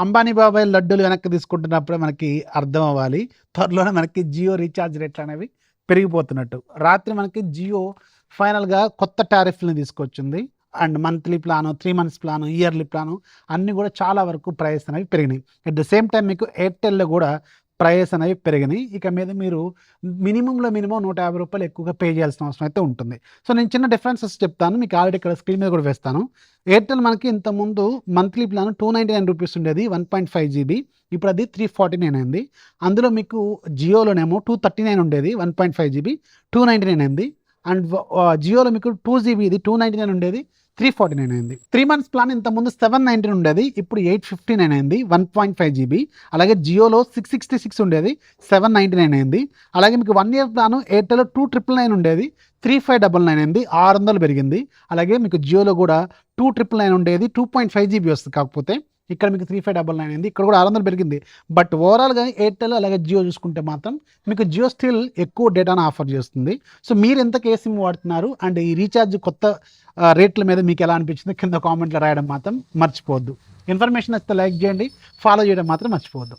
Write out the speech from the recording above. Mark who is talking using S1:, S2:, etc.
S1: అంబానీ బాబాయ్ లడ్డూలు వెనక్కి తీసుకుంటున్నప్పుడే మనకి అర్థం అవ్వాలి. త్వరలోనే మనకి జియో రీఛార్జ్ రేట్లు అనేవి పెరిగిపోతున్నట్టు. రాత్రి మనకి జియో ఫైనల్‌గా కొత్త టారిఫ్‌లని తీసుకొచ్చింది. And monthly plan, 3 months plan, yearly plan అన్నీ కూడా చాలా వరకు ప్రైస్ అనేవి పెరిగినాయి. అట్ ద సేమ్ టైమ్ మీకు ఎయిర్‌టెల్‌లో కూడా ప్రైస్ అనేవి పెరిగినాయి. ఇక మీద మీరు మినిమమ్ రూ. 150 ఎక్కువగా పే చేయాల్సిన అవసరం అయితే ఉంటుంది. సో, నేను చిన్న డిఫరెన్సెస్ చెప్తాను. మీకు ఆల్రెడీ ఇక్కడ స్క్రీన్ మీద కూడా వేస్తాను. ఎయిర్‌టెల్ మనకి ఇంతకుముందు మంత్లీ ప్లాన్ రూ. 299 ఉండేది 1.5 జీబీ. ఇప్పుడు అది 349 అయింది. అందులో మీకు జియోలోనేమో 239 ఉండేది 1.5 జీబీ 299 అయింది. అండ్ జియోలో మీకు 2 జీబీ ఇది 299 ఉండేది 349 అయింది. 3 మంత్స్ ప్లాన్ ఇంతకుముందు 719 ఉండేది, ఇప్పుడు 859 అయింది 1.5 జీబీ. అలాగే జియోలో 666 ఉండేది 799 అయింది. అలాగే మీకు 1 ఇయర్ ప్లాను ఎయిర్టెల్లో 2999 ఉండేది 3599 అయింది, 600 పెరిగింది. అలాగే మీకు జియోలో కూడా 2999 ఉండేది 2.5 జీబీ వస్తుంది, కాకపోతే ఇక్కడ మీకు 3599 అయింది, ఇక్కడ కూడా 600 పెరిగింది. బట్ ఓవరాల్గా ఎయిర్టెల్ అలాగే జియో చూసుకుంటే మాత్రం మీకు జియో స్టిల్ ఎక్కువ డేటాను ఆఫర్ చేస్తుంది. సో, మీరు ఎంతకు ఏ సిమ్ వాడుతున్నారు అండ్ ఈ రీఛార్జ్ కొత్త రేట్ల మీద మీకు ఎలా అనిపించింది కింద కామెంట్లో రాయడం మాత్రం మర్చిపోవద్దు. ఇన్ఫర్మేషన్ వస్తే లైక్ చేయండి, ఫాలో చేయడం మాత్రం మర్చిపోవద్దు.